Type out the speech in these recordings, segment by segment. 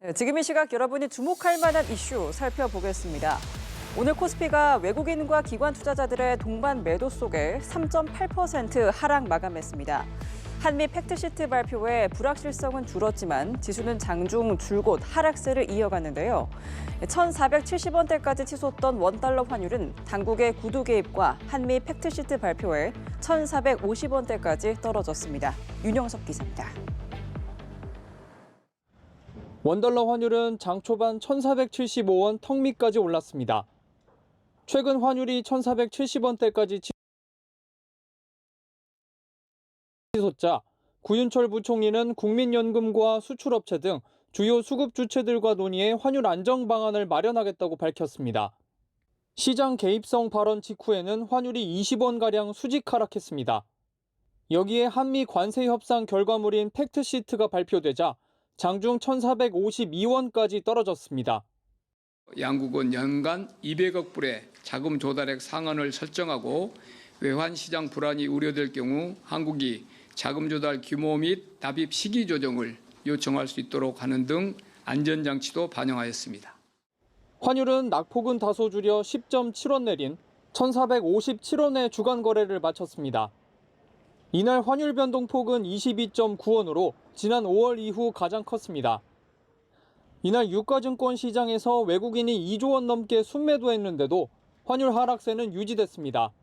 네, 지금 이 시각 여러분이 주목할 만한 이슈 살펴보겠습니다. 오늘 코스피가 외국인과 기관 투자자들의 동반 매도 속에 3.8% 하락 마감했습니다. 한미 팩트시트 발표에 불확실성은 줄었지만 지수는 장중 줄곧 하락세를 이어갔는데요. 1,470원대까지 치솟던 원달러 환율은 당국의 구두 개입과 한미 팩트시트 발표에 1,450원대까지 떨어졌습니다. 윤영석 기자입니다. 원달러 환율은 장 초반 1,475원 턱 밑까지 올랐습니다. 최근 환율이 1,470원대까지 치솟자 구윤철 부총리는 국민연금과 수출업체 등 주요 수급 주체들과 논의해 환율 안정 방안을 마련하겠다고 밝혔습니다. 시장 개입성 발언 직후에는 환율이 20원가량 수직 하락했습니다. 여기에 한미 관세 협상 결과물인 팩트시트가 발표되자 장중 1,452원까지 떨어졌습니다. 양국은 연간 200억 불의 자금 조달액 상한을 설정하고 외환 시장 불안이 우려될 경우 한국이 자금 조달 규모 및 납입 시기 조정을 요청할 수 있도록 하는 등 안전장치도 반영하였습니다. 환율은 낙폭은 다소 줄여 10.7원 내린 1,457원의 주간 거래를 마쳤습니다. 이날 환율 변동폭은 22.9원으로 지난 5월 이후 가장 컸습니다. 이날 유가증권 시장에서 외국인이 2조 원 넘게 순매도했는데도 환율 하락세는 유지됐습니다.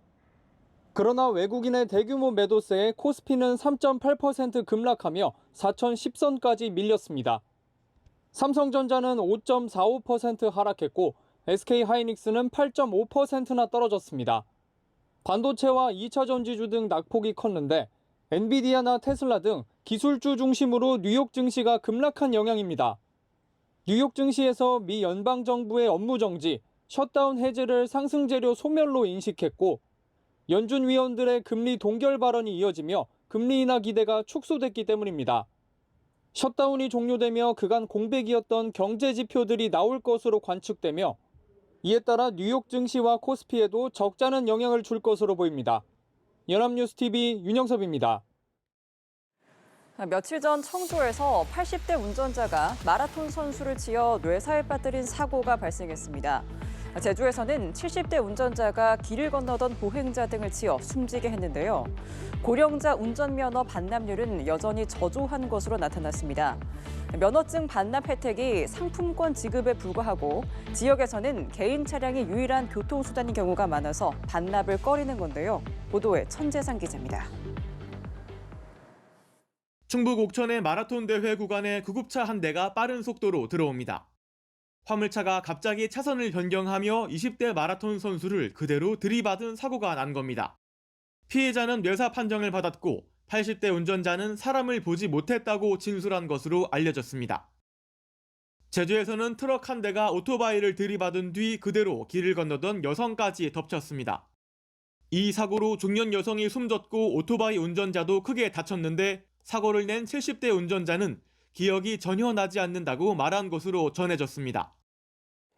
그러나 외국인의 대규모 매도세에 코스피는 3.8% 급락하며 4,010선까지 밀렸습니다. 삼성전자는 5.45% 하락했고 SK하이닉스는 8.5%나 떨어졌습니다. 반도체와 2차 전지주 등 낙폭이 컸는데 엔비디아나 테슬라 등 기술주 중심으로 뉴욕 증시가 급락한 영향입니다. 뉴욕 증시에서 미 연방정부의 업무 정지, 셧다운 해제를 상승재료 소멸로 인식했고 연준 위원들의 금리 동결 발언이 이어지며 금리 인하 기대가 축소됐기 때문입니다. 셧다운이 종료되며 그간 공백이었던 경제 지표들이 나올 것으로 관측되며 이에 따라 뉴욕 증시와 코스피에도 적잖은 영향을 줄 것으로 보입니다. 연합뉴스TV 윤영섭입니다. 며칠 전 청주에서 80대 운전자가 마라톤 선수를 치어 뇌사에 빠뜨린 사고가 발생했습니다. 제주에서는 70대 운전자가 길을 건너던 보행자 등을 치어 숨지게 했는데요. 고령자 운전면허 반납률은 여전히 저조한 것으로 나타났습니다. 면허증 반납 혜택이 상품권 지급에 불과하고 지역에서는 개인 차량이 유일한 교통수단인 경우가 많아서 반납을 꺼리는 건데요. 보도에 천재상 기자입니다. 충북 옥천의 마라톤 대회 구간에 구급차 한 대가 빠른 속도로 들어옵니다. 화물차가 갑자기 차선을 변경하며 20대 마라톤 선수를 그대로 들이받은 사고가 난 겁니다. 피해자는 뇌사 판정을 받았고 80대 운전자는 사람을 보지 못했다고 진술한 것으로 알려졌습니다. 제주에서는 트럭 한 대가 오토바이를 들이받은 뒤 그대로 길을 건너던 여성까지 덮쳤습니다. 이 사고로 중년 여성이 숨졌고 오토바이 운전자도 크게 다쳤는데 사고를 낸 70대 운전자는 기억이 전혀 나지 않는다고 말한 것으로 전해졌습니다.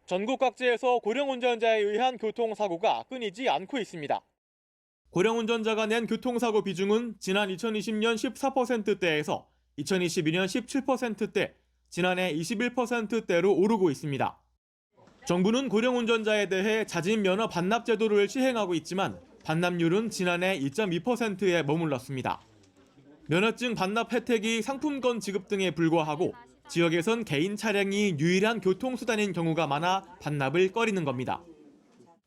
전국 각지에서 고령 운전자에 의한 교통사고가 끊이지 않고 있습니다. 고령 운전자가 낸 교통사고 비중은 지난 2020년 14%대에서 2022년 17%대, 지난해 21%대로 오르고 있습니다. 정부는 고령 운전자에 대해 자진 면허 반납 제도를 시행하고 있지만 반납률은 지난해 2.2%에 머물렀습니다. 면허증 반납 혜택이 상품권 지급 등에 불과하고 지역에선 개인 차량이 유일한 교통수단인 경우가 많아 반납을 꺼리는 겁니다.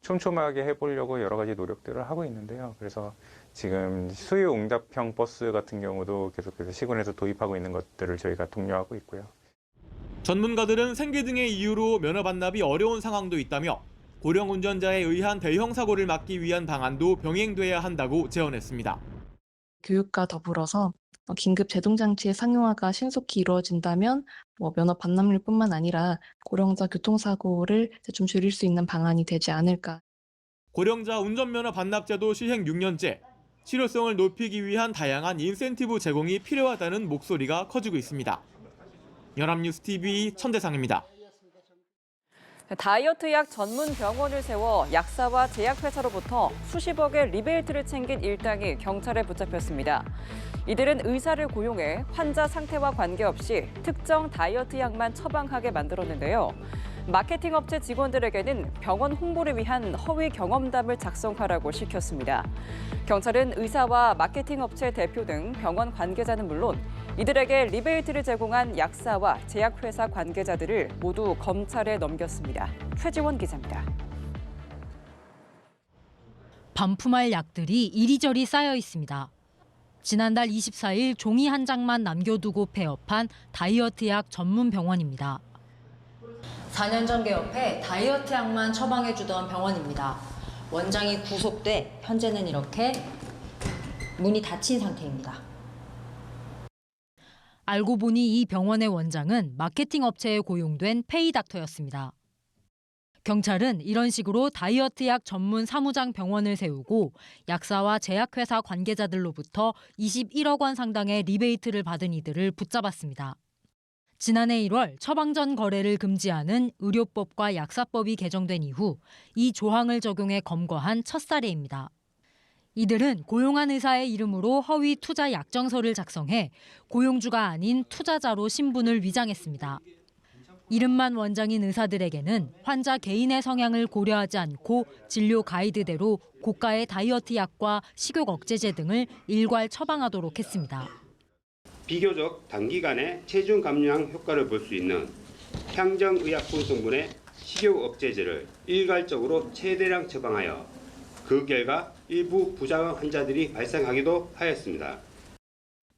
촘촘하게 해보려고 여러 가지 노력들을 하고 있는데요. 그래서 지금 수요 응답형 버스 같은 경우도 계속해서 시군에서 도입하고 있는 것들을 저희가 독려하고 있고요. 전문가들은 생계 등의 이유로 면허 반납이 어려운 상황도 있다며 고령 운전자에 의한 대형 사고를 막기 위한 방안도 병행돼야 한다고 제언했습니다. 교육과 더불어서 긴급 제동장치의 상용화가 신속히 이루어진다면 면허 반납률뿐만 아니라 고령자 교통사고를 좀 줄일 수 있는 방안이 되지 않을까. 고령자 운전면허 반납제도 시행 6년째, 실효성을 높이기 위한 다양한 인센티브 제공이 필요하다는 목소리가 커지고 있습니다. 연합뉴스TV 천대상입니다. 다이어트 약 전문 병원을 세워 약사와 제약회사로부터 수십억의 리베이트를 챙긴 일당이 경찰에 붙잡혔습니다. 이들은 의사를 고용해 환자 상태와 관계없이 특정 다이어트 약만 처방하게 만들었는데요. 마케팅 업체 직원들에게는 병원 홍보를 위한 허위 경험담을 작성하라고 시켰습니다. 경찰은 의사와 마케팅 업체 대표 등 병원 관계자는 물론 이들에게 리베이트를 제공한 약사와 제약회사 관계자들을 모두 검찰에 넘겼습니다. 최지원 기자입니다. 반품할 약들이 이리저리 쌓여 있습니다. 지난달 24일 종이 한 장만 남겨두고 폐업한 다이어트 약 전문 병원입니다. 4년 전 개업해 다이어트 약만 처방해주던 병원입니다. 원장이 구속돼 현재는 이렇게 문이 닫힌 상태입니다. 알고 보니 이 병원의 원장은 마케팅 업체에 고용된 페이닥터였습니다. 경찰은 이런 식으로 다이어트 약 전문 사무장 병원을 세우고 약사와 제약회사 관계자들로부터 21억 원 상당의 리베이트를 받은 이들을 붙잡았습니다. 지난해 1월 처방 전 거래를 금지하는 의료법과 약사법이 개정된 이후 이 조항을 적용해 검거한 첫 사례입니다. 이들은 고용한 의사의 이름으로 허위 투자 약정서를 작성해 고용주가 아닌 투자자로 신분을 위장했습니다. 이름만 원장인 의사들에게는 환자 개인의 성향을 고려하지 않고 진료 가이드대로 고가의 다이어트 약과 식욕 억제제 등을 일괄 처방하도록 했습니다. 비교적 단기간에 체중 감량 효과를 볼 수 있는 향정의약품 성분의 식욕 억제제를 일괄적으로 최대량 처방하여 그 결과 일부 부작용 환자들이 발생하기도 하였습니다.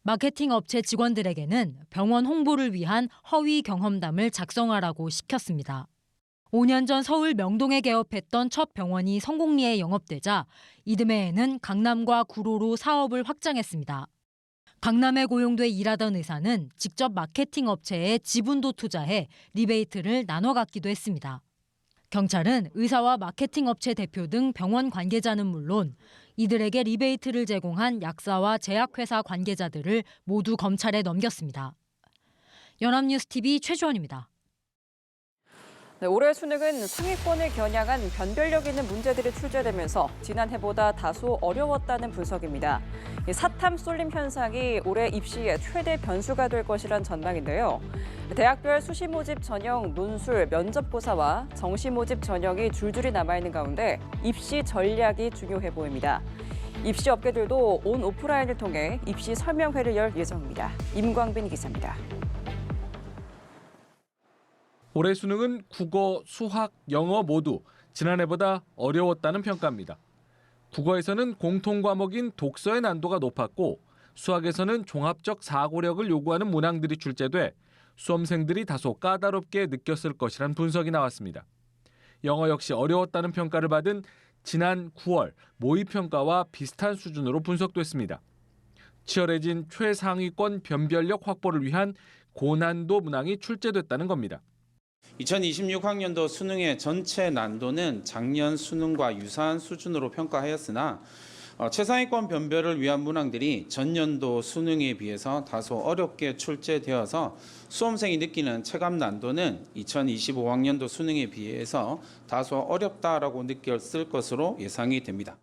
마케팅 업체 직원들에게는 병원 홍보를 위한 허위 경험담을 작성하라고 시켰습니다. 5년 전 서울 명동에 개업했던 첫 병원이 성공리에 영업되자 이듬해에는 강남과 구로로 사업을 확장했습니다. 강남에 고용돼 일하던 의사는 직접 마케팅 업체에 지분도 투자해 리베이트를 나눠 갖기도 했습니다. 경찰은 의사와 마케팅 업체 대표 등 병원 관계자는 물론 이들에게 리베이트를 제공한 약사와 제약회사 관계자들을 모두 검찰에 넘겼습니다. 연합뉴스TV 최주원입니다. 네, 올해 수능은 상위권을 겨냥한 변별력 있는 문제들이 출제되면서 지난해보다 다소 어려웠다는 분석입니다. 사탐 쏠림 현상이 올해 입시의 최대 변수가 될 것이란 전망인데요. 대학별 수시 모집 전형 논술 면접고사와 정시 모집 전형이 줄줄이 남아있는 가운데 입시 전략이 중요해 보입니다. 입시 업계들도 온 오프라인을 통해 입시 설명회를 열 예정입니다. 임광빈 기자입니다. 올해 수능은 국어, 수학, 영어 모두 지난해보다 어려웠다는 평가입니다. 국어에서는 공통 과목인 독서의 난도가 높았고 수학에서는 종합적 사고력을 요구하는 문항들이 출제돼 수험생들이 다소 까다롭게 느꼈을 것이란 분석이 나왔습니다. 영어 역시 어려웠다는 평가를 받은 지난 9월 모의평가와 비슷한 수준으로 분석됐습니다. 치열해진 최상위권 변별력 확보를 위한 고난도 문항이 출제됐다는 겁니다. 2026학년도 수능의 전체 난도는 작년 수능과 유사한 수준으로 평가하였으나 최상위권 변별을 위한 문항들이 전년도 수능에 비해서 다소 어렵게 출제되어서 수험생이 느끼는 체감 난도는 2025학년도 수능에 비해서 다소 어렵다라고 느꼈을 것으로 예상이 됩니다.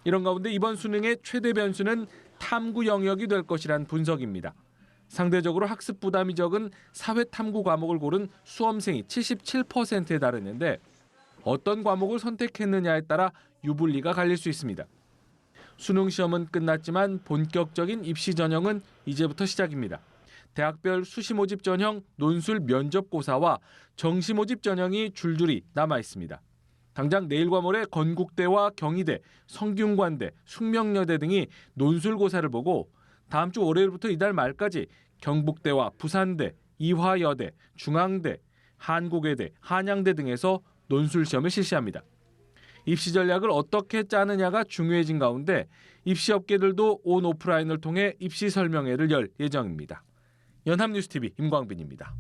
이런 가운데 이번 수능의 최대 변수는 탐구 영역이 될 것이란 분석입니다. 상대적으로 학습 부담이 적은 사회탐구 과목을 고른 수험생이 77%에 달했는데 어떤 과목을 선택했느냐에 따라 유불리가 갈릴 수 있습니다. 수능 시험은 끝났지만 본격적인 입시 전형은 이제부터 시작입니다. 대학별 수시 모집 전형 논술 면접고사와 정시 모집 전형이 줄줄이 남아 있습니다. 당장 내일과 모레 건국대와 경희대, 성균관대, 숙명여대 등이 논술고사를 보고 다음 주 월요일부터 이달 말까지 경북대와 부산대, 이화여대, 중앙대, 한국외대, 한양대 등에서 논술 시험을 실시합니다. 입시 전략을 어떻게 짜느냐가 중요해진 가운데 입시 업계들도 온 오프라인을 통해 입시 설명회를 열 예정입니다. 연합뉴스TV 임광빈입니다.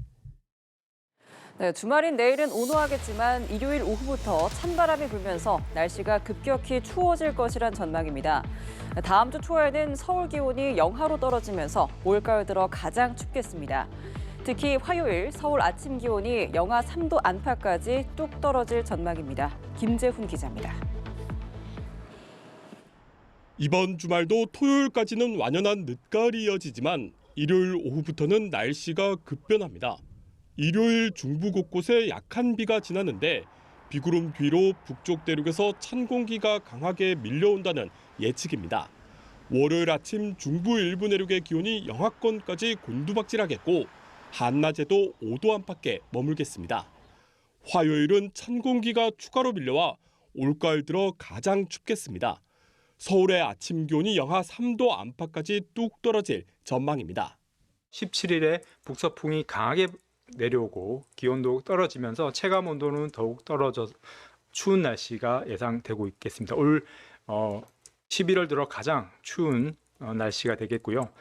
네, 주말인 내일은 온화하겠지만 일요일 오후부터 찬바람이 불면서 날씨가 급격히 추워질 것이란 전망입니다. 다음 주 초에는 서울 기온이 영하로 떨어지면서 올가을 들어 가장 춥겠습니다. 특히 화요일 서울 아침 기온이 영하 3도 안팎까지 뚝 떨어질 전망입니다. 김재훈 기자입니다. 이번 주말도 토요일까지는 완연한 늦가을이 이어지지만 일요일 오후부터는 날씨가 급변합니다. 일요일 중부 곳곳에 약한 비가 지났는데 비구름 뒤로 북쪽 대륙에서 찬 공기가 강하게 밀려온다는 예측입니다. 월요일 아침 중부 일부 내륙의 기온이 영하권까지 곤두박질하겠고 한낮에도 5도 안팎에 머물겠습니다. 화요일은 찬 공기가 추가로 밀려와 올가을 들어 가장 춥겠습니다. 서울의 아침 기온이 영하 3도 안팎까지 뚝 떨어질 전망입니다. 17일에 북서풍이 강하게 내려오고 기온도 떨어지면서 체감 온도는 더욱 떨어져 추운 날씨가 예상되고 있겠습니다. 올 11월 들어 가장 추운 날씨가 되겠고요.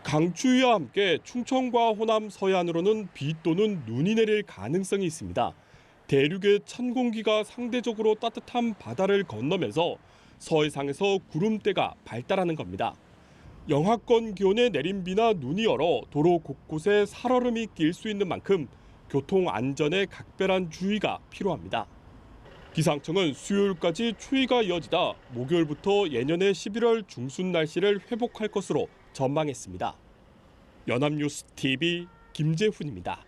강추위와 함께 충청과 호남 서해안으로는 비 또는 눈이 내릴 가능성이 있습니다. 대륙의 찬 공기가 상대적으로 따뜻한 바다를 건너면서 서해상에서 구름대가 발달하는 겁니다. 영하권 기온의 내린 비나 눈이 얼어 도로 곳곳에 살얼음이 낄 수 있는 만큼 교통 안전에 각별한 주의가 필요합니다. 기상청은 수요일까지 추위가 이어지다 목요일부터 예년의 11월 중순 날씨를 회복할 것으로 전망했습니다. 연합뉴스 TV 김재훈입니다.